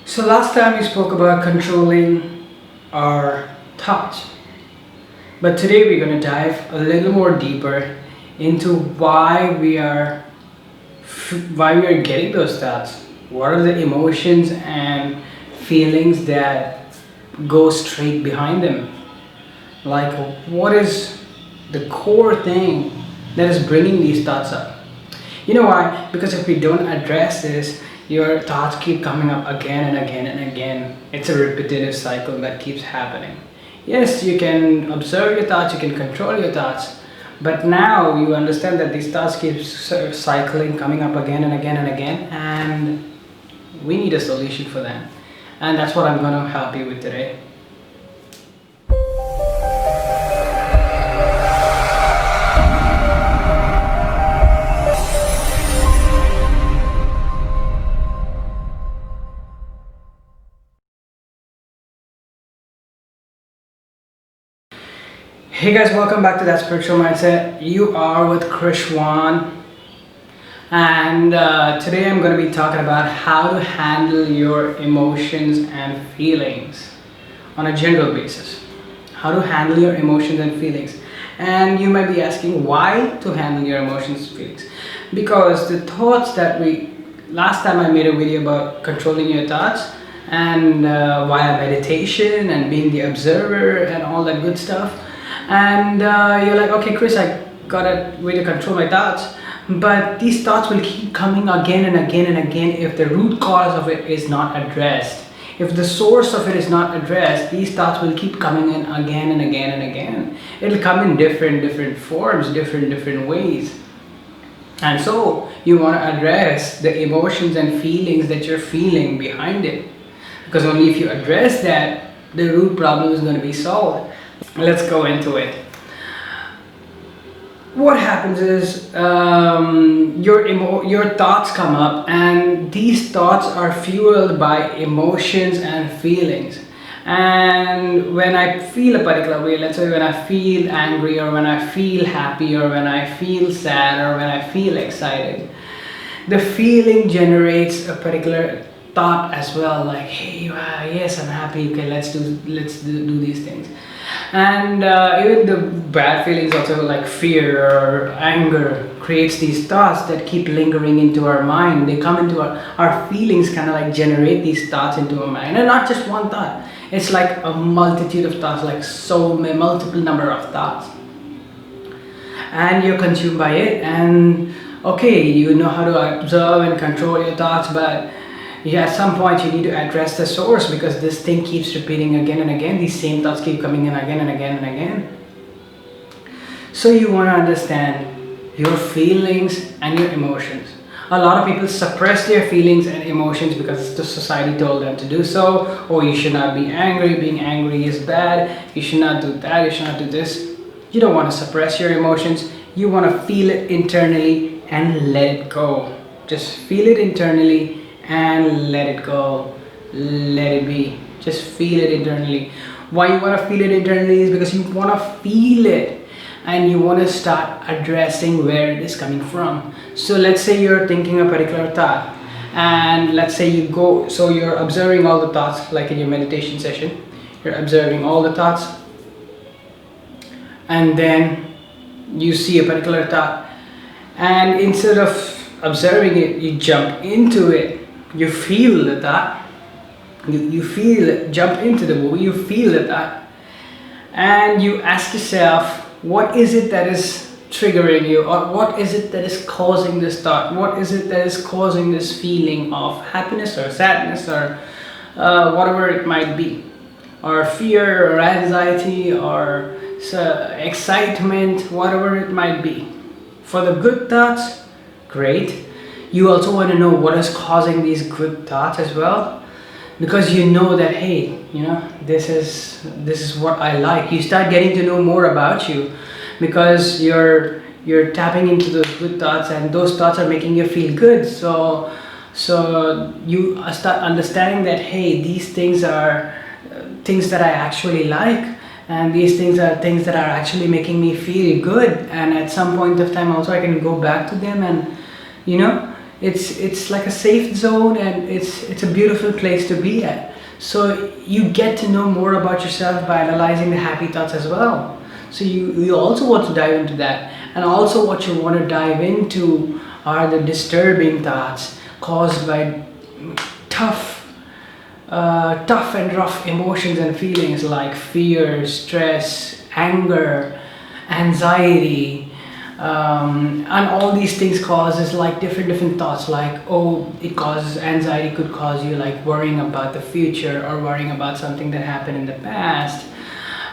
So last time we spoke about controlling our thoughts, but today we're going to dive a little more deeper into why we are getting those thoughts. What are the emotions and feelings that go straight behind them? Like, what is the core thing that is bringing these thoughts up? You know why? Because if we don't address this, your thoughts keep coming up again and again and again. It's a repetitive cycle that keeps happening. Yes, you can observe your thoughts, you can control your thoughts, but now you understand that these thoughts keep cycling, coming up again and again and again, and we need a solution for that. And that's what I'm going to help you with today. Hey guys, welcome back to That Spiritual Mindset. You are with Krishwan, and today I'm going to be talking about how to handle your emotions and feelings on a general basis. How to handle your emotions and feelings. And you might be asking why to handle your emotions and feelings. Because the thoughts that last time I made a video about controlling your thoughts and via meditation and being the observer and all that good stuff. And you're like, okay Chris, I got a way to control my thoughts, but these thoughts will keep coming again and again and again if the root cause of it is not addressed. If the source of it is not addressed, these thoughts will keep coming in again and again and again. It'll come in different forms, different ways. And so you want to address the emotions and feelings that you're feeling behind it, because only if you address that, the root problem is going to be solved. Let's go into it. What happens is your thoughts come up, and these thoughts are fueled by emotions and feelings. And when I feel a particular way, let's say when I feel angry, or when I feel happy, or when I feel sad, or when I feel excited, the feeling generates a particular thought as well, like, hey, yes, I'm happy, okay, let's do these things. And even the bad feelings also, like fear or anger, creates these thoughts that keep lingering into our mind. They come into our feelings, kind of like generate these thoughts into our mind. And not just one thought, it's like a multitude of thoughts, like so many multiple number of thoughts, and you're consumed by it. And okay, you know how to observe and control your thoughts, but at some point you need to address the source, because this thing keeps repeating again and again. These same thoughts keep coming in again and again and again. So you want to understand your feelings and your emotions. A lot of people suppress their feelings and emotions because the society told them to do so. Oh, you should not be angry. Being angry is bad. You should not do that. You should not do this. You don't want to suppress your emotions. You want to feel it internally and let it go. Just feel it internally and let it go, let it be. Just feel it internally. Why you want to feel it internally is because you want to feel it, and you want to start addressing where it is coming from. So let's say you're thinking a particular thought, and let's say you're observing all the thoughts, like in your meditation session, you're observing all the thoughts, and then you see a particular thought, and instead of observing it, you jump into it. You feel the thought, you feel it, jump into the movie, you feel the thought, and you ask yourself, what is it that is triggering you, or what is it that is causing this thought? What is it that is causing this feeling of happiness or sadness, or whatever it might be, or fear or anxiety or excitement, whatever it might be. For the good thoughts, great. You also want to know what is causing these good thoughts as well, because you know that, hey, this is what I like. You start getting to know more about you, because you're tapping into those good thoughts, and those thoughts are making you feel good. So you start understanding that, hey, these things are things that I actually like, and these things are things that are actually making me feel good. And at some point of time also I can go back to them, and It's like a safe zone, and it's a beautiful place to be at. So you get to know more about yourself by analyzing the happy thoughts as well. So you also want to dive into that. And also what you want to dive into are the disturbing thoughts caused by tough and rough emotions and feelings like fear, stress, anger, anxiety, and all these things causes like different thoughts, like, oh, it causes anxiety, could cause you like worrying about the future or worrying about something that happened in the past,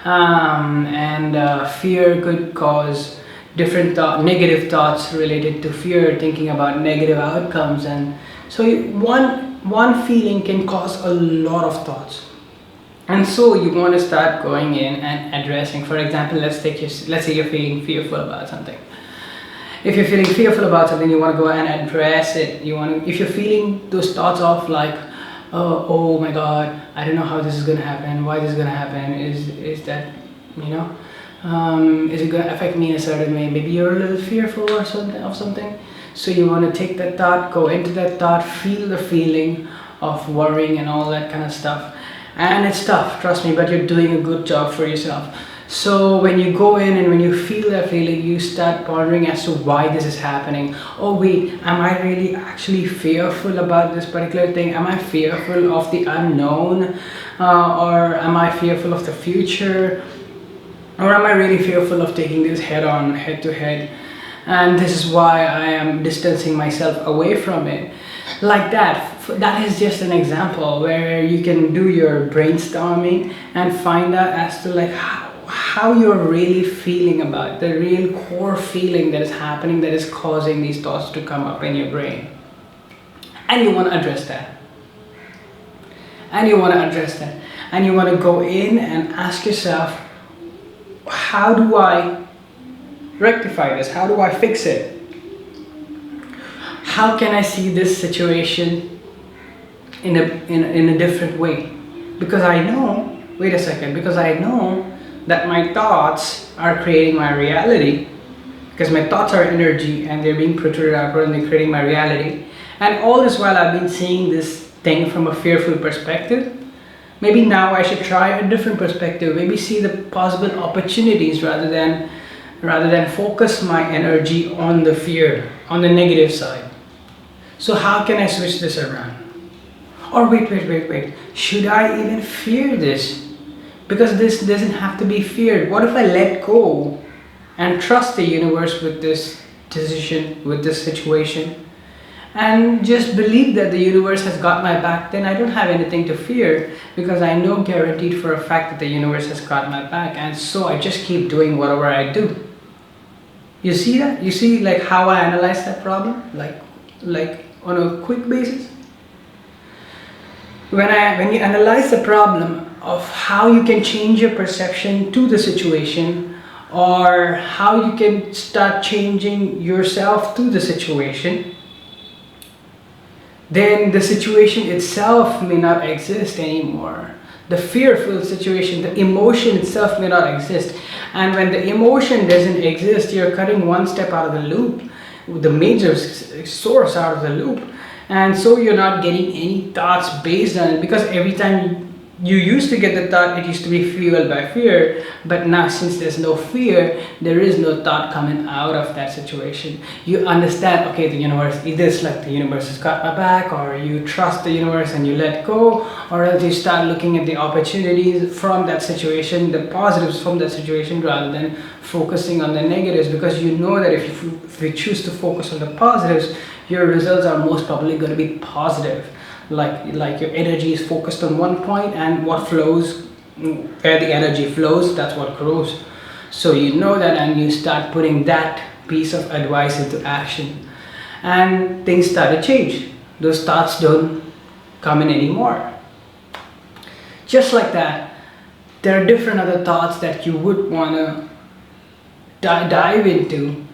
and fear could cause negative thoughts related to fear, thinking about negative outcomes. And so one feeling can cause a lot of thoughts. And so you want to start going in and addressing. For example, let's say you're feeling fearful about something. If you're feeling fearful about something, you want to go and address it. If you're feeling those thoughts of like, oh my God, I don't know how this is going to happen, why this is going to happen, is that, is it going to affect me in a certain way? Maybe you're a little fearful or something. So you want to take that thought, go into that thought, feel the feeling of worrying and all that kind of stuff. And it's tough, trust me, but you're doing a good job for yourself. So when you go in and when you feel that feeling, you start pondering as to why this is happening. Oh wait, am I really actually fearful about this particular thing? Am I fearful of the unknown? Or am I fearful of the future? Or am I really fearful of taking this head to head? And this is why I am distancing myself away from it. Like that is just an example where you can do your brainstorming and find out as to like how you're really feeling about the real core feeling that is happening, that is causing these thoughts to come up in your brain. And you want to address that. And you want to go in and ask yourself, how do I rectify this? How do I fix it? How can I see this situation in a different way? Because I know that my thoughts are creating my reality, because my thoughts are energy and they're being protruded outward and they're creating my reality. And all this while I've been seeing this thing from a fearful perspective. Maybe now I should try a different perspective, maybe see the possible opportunities rather than focus my energy on the fear, on the negative side. So how can I switch this around? Or wait, should I even fear this? Because this doesn't have to be feared. What if I let go and trust the universe with this decision, with this situation, and just believe that the universe has got my back? Then I don't have anything to fear, because I know guaranteed for a fact that the universe has got my back. And so I just keep doing whatever I do. You see that? You see like how I analyze that problem? Like on a quick basis? When you analyze the problem of how you can change your perception to the situation, or how you can start changing yourself to the situation, then the situation itself may not exist anymore. The fearful situation, the emotion itself may not exist. And when the emotion doesn't exist, you're cutting one step out of the loop, the major source out of the loop. And so you're not getting any thoughts based on it, because every time you used to get the thought, it used to be fueled by fear. But now, since there's no fear, there is no thought coming out of that situation. You understand, okay, the universe, either it's like the universe has got my back, or you trust the universe and you let go, or else you start looking at the opportunities from that situation, the positives from that situation, rather than focusing on the negatives. Because you know that if you choose to focus on the positives, your results are most probably going to be positive. Like your energy is focused on one point, and what flows, where the energy flows, that's what grows. So you know that, and you start putting that piece of advice into action, and things start to change. Those thoughts don't come in anymore. Just like that, there are different other thoughts that you would want to dive into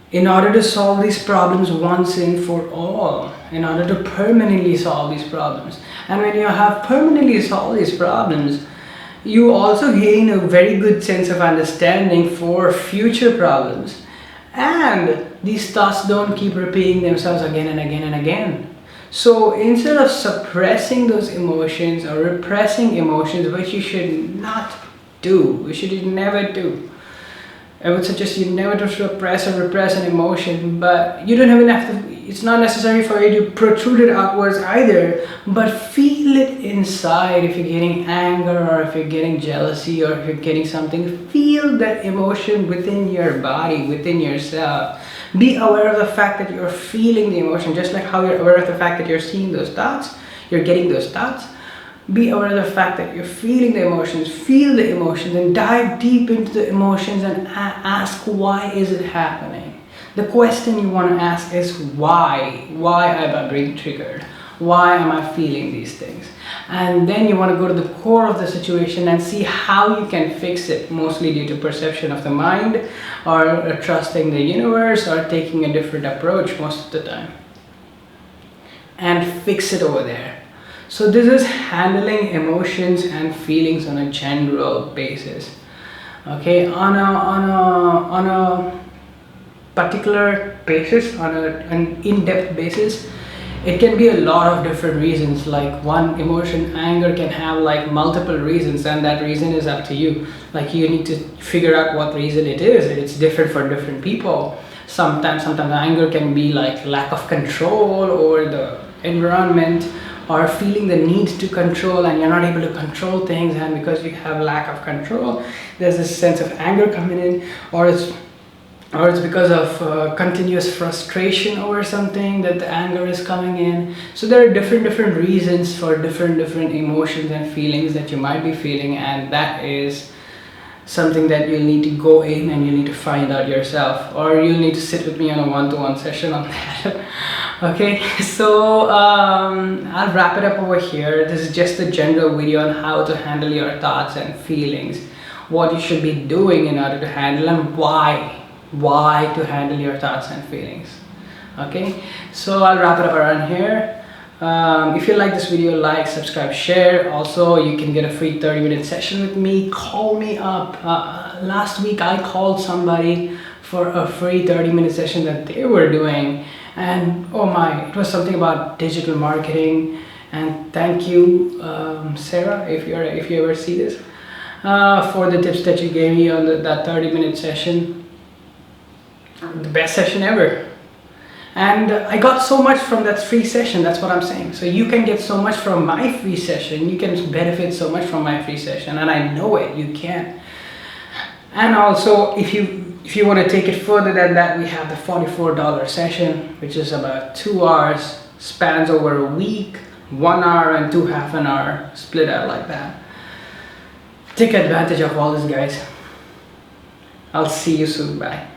in order to solve these problems once and for all, in order to permanently solve these problems. And when you have permanently solved these problems, you also gain a very good sense of understanding for future problems. And these thoughts don't keep repeating themselves again and again and again. So instead of suppressing those emotions or repressing emotions, which you should not do, which you should never do, I would suggest you never to suppress or repress an emotion, but you don't even have to, it's not necessary for you to protrude it outwards either, but feel it inside. If you're getting anger, or if you're getting jealousy, or if you're getting something, feel that emotion within your body, within yourself. Be aware of the fact that you're feeling the emotion, just like how you're aware of the fact that you're seeing those thoughts, you're getting those thoughts. Be aware of the fact that you're feeling the emotions, feel the emotions, and dive deep into the emotions and ask, why is it happening? The question you want to ask is why? Why am I being triggered? Why am I feeling these things? And then you want to go to the core of the situation and see how you can fix it, mostly due to perception of the mind, or trusting the universe, or taking a different approach most of the time. And fix it over there. So this is handling emotions and feelings on a general basis. Okay, on a particular basis, on an in-depth basis, it can be a lot of different reasons. Like one emotion, anger, can have like multiple reasons, and that reason is up to you. Like you need to figure out what reason it is. It's different for different people. Sometimes anger can be like lack of control over the environment, or feeling the need to control, and you're not able to control things, and because you have lack of control, there's this sense of anger coming in, or it's because of continuous frustration over something that the anger is coming in. So there are different reasons for different emotions and feelings that you might be feeling, and that is something that you'll need to go in and you need to find out yourself, or you'll need to sit with me on a one-to-one session on that. Okay, so I'll wrap it up over here. This is just a general video on how to handle your thoughts and feelings, what you should be doing in order to handle, and why to handle your thoughts and feelings. Okay, so I'll wrap it up around here. If you like this video, like, subscribe, share. Also, you can get a free 30-minute session with me. Call me up. Last week I called somebody for a free 30-minute session that they were doing, and oh my, it was something about digital marketing. And thank you, Sarah, if you ever see this, for the tips that you gave me on that 30-minute session. The best session ever. And I got so much from that free session. That's what I'm saying. So you can get so much from my free session. You can benefit so much from my free session, and I know it. You can. And also, if you want to take it further than that, we have the $44 session, which is about 2 hours, spans over a week, 1 hour and 2 half-an-hour split out like that. Take advantage of all this, guys. I'll see you soon. Bye.